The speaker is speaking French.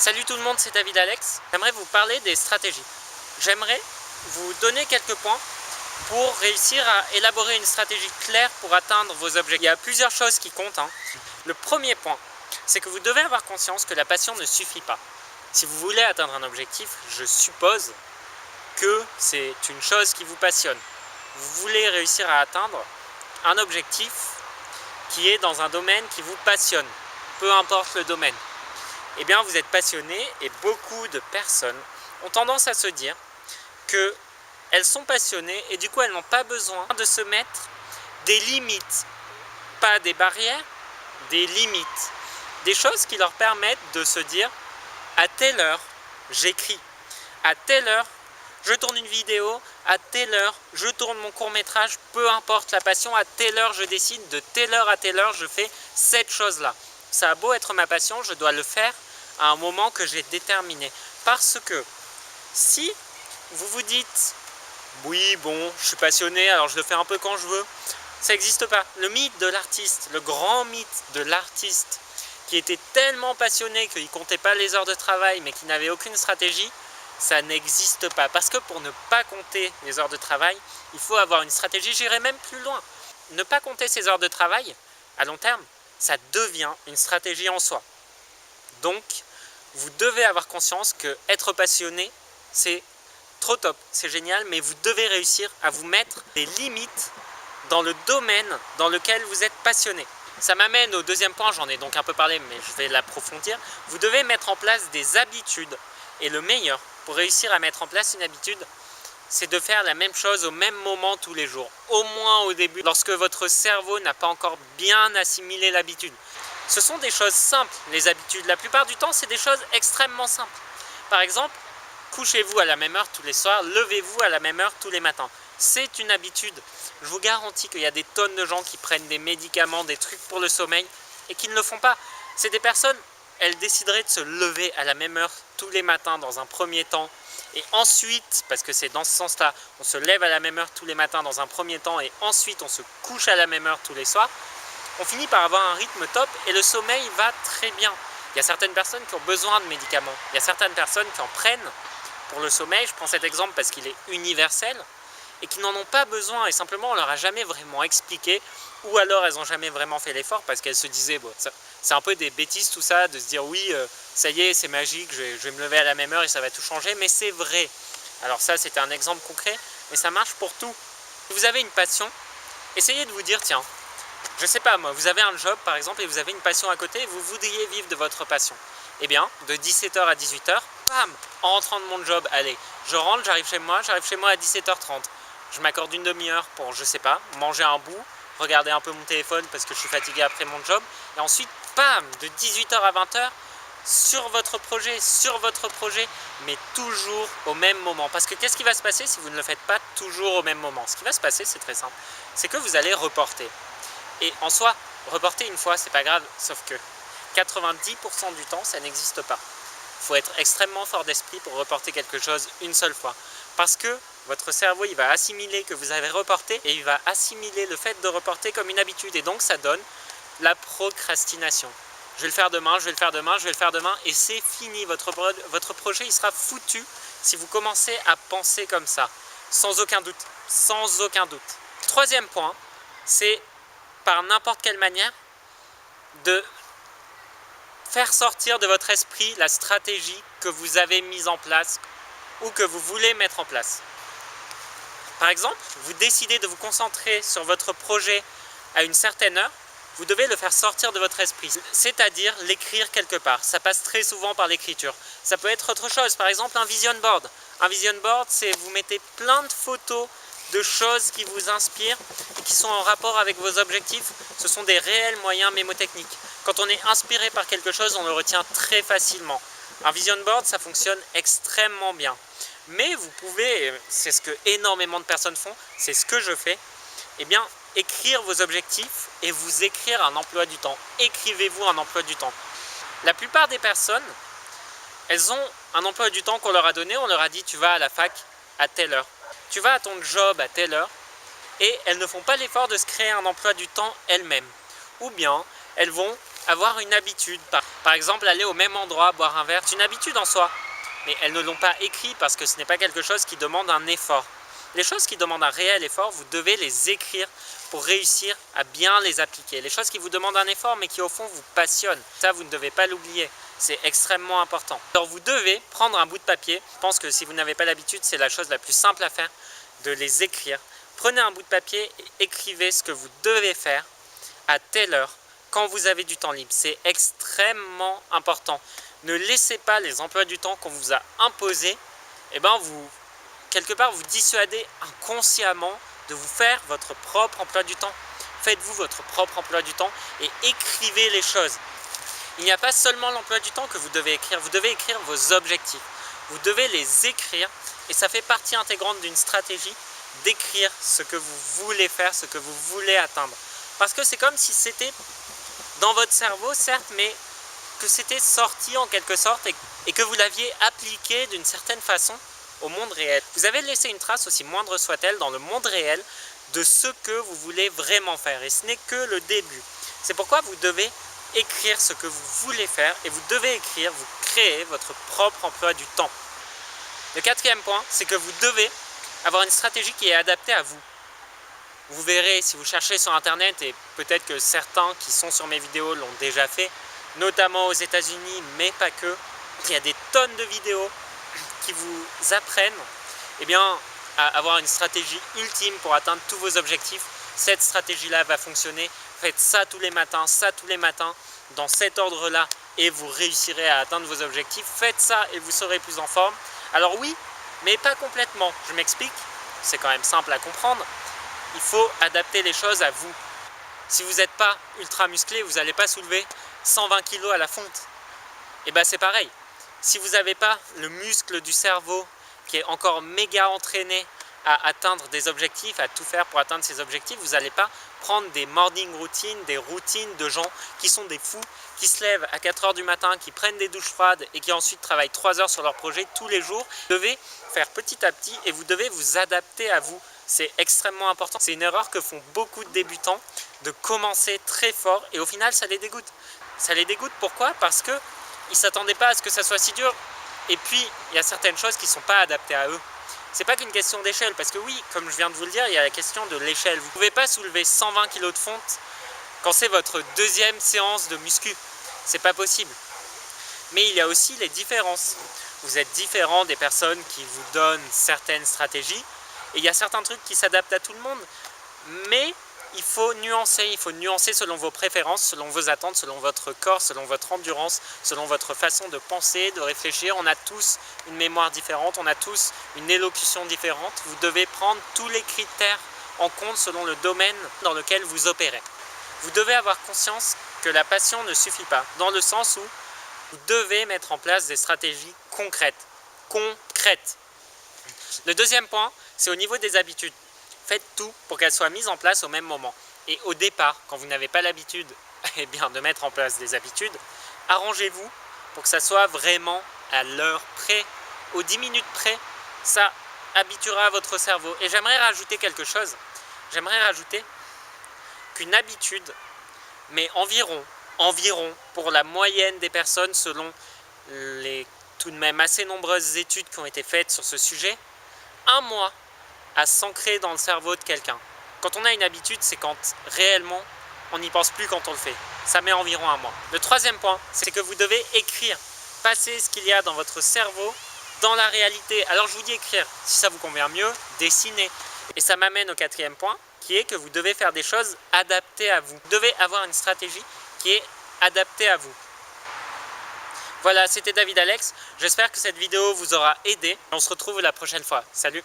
Salut tout le monde, c'est David Alex. J'aimerais vous parler des stratégies. J'aimerais vous donner quelques points pour réussir à élaborer une stratégie claire pour atteindre vos objectifs. Il y a plusieurs choses qui comptent. Le premier point, c'est que vous devez avoir conscience que la passion ne suffit pas. Si vous voulez atteindre un objectif, je suppose que c'est une chose qui vous passionne. Vous voulez réussir à atteindre un objectif qui est dans un domaine qui vous passionne, peu importe le domaine. Eh bien, vous êtes passionné et beaucoup de personnes ont tendance à se dire qu'elles sont passionnées et du coup, elles n'ont pas besoin de se mettre des limites, pas des barrières, des limites, des choses qui leur permettent de se dire à telle heure, j'écris, à telle heure, je tourne une vidéo, à telle heure, je tourne mon court-métrage, peu importe la passion, à telle heure, je décide, de telle heure à telle heure, je fais cette chose-là. Ça a beau être ma passion, je dois le faire à un moment que j'ai déterminé. Parce que si vous vous dites « oui, bon, je suis passionné, alors je le fais un peu quand je veux », ça n'existe pas. Le mythe de l'artiste, le grand mythe de l'artiste qui était tellement passionné qu'il ne comptait pas les heures de travail mais qui n'avait aucune stratégie, ça n'existe pas. Parce que pour ne pas compter les heures de travail, il faut avoir une stratégie. J'irai même plus loin. Ne pas compter ces heures de travail, à long terme, ça devient une stratégie en soi. Donc, vous devez avoir conscience que être passionné, c'est trop top, c'est génial, mais vous devez réussir à vous mettre des limites dans le domaine dans lequel vous êtes passionné. Ça m'amène au deuxième point, j'en ai donc un peu parlé, mais je vais l'approfondir. Vous devez mettre en place des habitudes. Et le meilleur pour réussir à mettre en place une habitude, c'est de faire la même chose au même moment tous les jours. Au moins au début, lorsque votre cerveau n'a pas encore bien assimilé l'habitude. Ce sont des choses simples, les habitudes. La plupart du temps, c'est des choses extrêmement simples. Par exemple, couchez-vous à la même heure tous les soirs, levez-vous à la même heure tous les matins. C'est une habitude. Je vous garantis qu'il y a des tonnes de gens qui prennent des médicaments, des trucs pour le sommeil et qui ne le font pas. C'est des personnes, elles décideraient de se lever à la même heure tous les matins dans un premier temps. Et ensuite, parce que c'est dans ce sens-là, on se lève à la même heure tous les matins dans un premier temps et ensuite on se couche à la même heure tous les soirs. On finit par avoir un rythme top et le sommeil va très bien. Il y a certaines personnes qui ont besoin de médicaments. Il y a certaines personnes qui en prennent pour le sommeil. Je prends cet exemple parce qu'il est universel et qui n'en ont pas besoin. Et simplement, on leur a jamais vraiment expliqué ou alors elles n'ont jamais vraiment fait l'effort parce qu'elles se disaient bon, c'est un peu des bêtises tout ça, de se dire oui, ça y est, c'est magique, je vais me lever à la même heure et ça va tout changer. Mais c'est vrai. Alors ça, c'était un exemple concret, mais ça marche pour tout. Si vous avez une passion, essayez de vous dire tiens, je sais pas moi, vous avez un job par exemple et vous avez une passion à côté et vous voudriez vivre de votre passion. Eh bien, de 17h à 18h, bam, en rentrant de mon job, allez, je rentre, j'arrive chez moi à 17h30. Je m'accorde une demi-heure pour, je sais pas, manger un bout, regarder un peu mon téléphone parce que je suis fatigué après mon job. Et ensuite, bam, de 18h à 20h, sur votre projet, mais toujours au même moment. Parce que qu'est-ce qui va se passer si vous ne le faites pas toujours au même moment? Ce qui va se passer, c'est très simple, c'est que vous allez reporter. Et en soi, reporter une fois, c'est pas grave, sauf que 90% du temps, ça n'existe pas. Il faut être extrêmement fort d'esprit pour reporter quelque chose une seule fois. Parce que votre cerveau, il va assimiler que vous avez reporté et il va assimiler le fait de reporter comme une habitude. Et donc, ça donne la procrastination. Je vais le faire demain, je vais le faire demain, je vais le faire demain et c'est fini. Votre projet, il sera foutu si vous commencez à penser comme ça. Sans aucun doute. Sans aucun doute. Troisième point, c'est par n'importe quelle manière de faire sortir de votre esprit la stratégie que vous avez mise en place ou que vous voulez mettre en place. Par exemple, vous décidez de vous concentrer sur votre projet à une certaine heure, vous devez le faire sortir de votre esprit, c'est-à-dire l'écrire quelque part. Ça passe très souvent par l'écriture. Ça peut être autre chose, par exemple un vision board. Un vision board, c'est vous mettez plein de photos de choses qui vous inspirent et qui sont en rapport avec vos objectifs. Ce sont des réels moyens mémotechniques. Quand on est inspiré par quelque chose, on le retient très facilement. Un vision board, ça fonctionne extrêmement bien. Mais vous pouvez, c'est ce que énormément de personnes font, c'est ce que je fais, eh bien, écrire vos objectifs et vous écrire un emploi du temps. Écrivez-vous un emploi du temps. La plupart des personnes, elles ont un emploi du temps qu'on leur a donné, on leur a dit tu vas à la fac à telle heure. Tu vas à ton job à telle heure et elles ne font pas l'effort de se créer un emploi du temps elles-mêmes. Ou bien elles vont avoir une habitude. Par exemple, aller au même endroit, boire un verre, c'est une habitude en soi. Mais elles ne l'ont pas écrit parce que ce n'est pas quelque chose qui demande un effort. Les choses qui demandent un réel effort, vous devez les écrire pour réussir à bien les appliquer. Les choses qui vous demandent un effort mais qui au fond vous passionnent, ça vous ne devez pas l'oublier. C'est extrêmement important. Alors vous devez prendre un bout de papier. Je pense que si vous n'avez pas l'habitude, c'est la chose la plus simple à faire, de les écrire. Prenez un bout de papier et écrivez ce que vous devez faire à telle heure, quand vous avez du temps libre. C'est extrêmement important. Ne laissez pas les emplois du temps qu'on vous a imposés, quelque part vous dissuadez inconsciemment de vous faire votre propre emploi du temps. Faites-vous votre propre emploi du temps et écrivez les choses. Il n'y a pas seulement l'emploi du temps que vous devez écrire vos objectifs. Vous devez les écrire et ça fait partie intégrante d'une stratégie d'écrire ce que vous voulez faire, ce que vous voulez atteindre. Parce que c'est comme si c'était dans votre cerveau, certes, mais que c'était sorti en quelque sorte et que vous l'aviez appliqué d'une certaine façon au monde réel. Vous avez laissé une trace, aussi moindre soit-elle, dans le monde réel de ce que vous voulez vraiment faire. Et ce n'est que le début. C'est pourquoi vous devez écrire ce que vous voulez faire et vous devez écrire, vous créez votre propre emploi du temps. Le quatrième point, c'est que vous devez avoir une stratégie qui est adaptée à vous. Vous verrez si vous cherchez sur internet, et peut-être que certains qui sont sur mes vidéos l'ont déjà fait, notamment aux États-Unis, mais pas que, il y a des tonnes de vidéos qui vous apprennent à avoir une stratégie ultime pour atteindre tous vos objectifs. Cette stratégie-là va fonctionner. Faites ça tous les matins, dans cet ordre-là, et vous réussirez à atteindre vos objectifs. Faites ça et vous serez plus en forme. Alors oui, mais pas complètement. Je m'explique, c'est quand même simple à comprendre. Il faut adapter les choses à vous. Si vous n'êtes pas ultra musclé, vous n'allez pas soulever 120 kg à la fonte. Et c'est pareil. Si vous n'avez pas le muscle du cerveau qui est encore méga entraîné à atteindre des objectifs, à tout faire pour atteindre ces objectifs, vous n'allez pas prendre des morning routines, des routines de gens qui sont des fous, qui se lèvent à 4 h du matin, qui prennent des douches froides et qui ensuite travaillent 3 heures sur leur projet tous les jours. Vous devez faire petit à petit et vous devez vous adapter à vous. C'est extrêmement important. C'est une erreur que font beaucoup de débutants, de commencer très fort et au final ça les dégoûte. Ça les dégoûte pourquoi? Parce qu'ils ne s'attendaient pas à ce que ça soit si dur. Et puis il y a certaines choses qui ne sont pas adaptées à eux. C'est pas qu'une question d'échelle, parce que oui, comme je viens de vous le dire, il y a la question de l'échelle. Vous ne pouvez pas soulever 120 kg de fonte quand c'est votre deuxième séance de muscu. C'est pas possible. Mais il y a aussi les différences. Vous êtes différent des personnes qui vous donnent certaines stratégies. Et il y a certains trucs qui s'adaptent à tout le monde. Mais il faut nuancer selon vos préférences, selon vos attentes, selon votre corps, selon votre endurance, selon votre façon de penser, de réfléchir. On a tous une mémoire différente, on a tous une élocution différente. Vous devez prendre tous les critères en compte selon le domaine dans lequel vous opérez. Vous devez avoir conscience que la passion ne suffit pas, dans le sens où vous devez mettre en place des stratégies concrètes. Le deuxième point, c'est au niveau des habitudes. Faites tout pour qu'elles soient mises en place au même moment. Et au départ, quand vous n'avez pas l'habitude de mettre en place des habitudes, arrangez-vous pour que ça soit vraiment à l'heure près, aux 10 minutes près. Ça habituera votre cerveau. Et j'aimerais rajouter quelque chose. J'aimerais rajouter qu'une habitude, mais environ, pour la moyenne des personnes, selon les tout de même assez nombreuses études qui ont été faites sur ce sujet, 1 mois à s'ancrer dans le cerveau de quelqu'un. Quand on a une habitude, c'est quand réellement on n'y pense plus quand on le fait. Ça met environ 1 mois. Le troisième point, c'est que vous devez écrire, passer ce qu'il y a dans votre cerveau dans la réalité. Alors je vous dis écrire, si ça vous convient mieux, dessiner. Et ça m'amène au quatrième point, qui est que vous devez faire des choses adaptées à vous. Vous devez avoir une stratégie qui est adaptée à vous. Voilà, c'était David Alex. J'espère que cette vidéo vous aura aidé. On se retrouve la prochaine fois. Salut!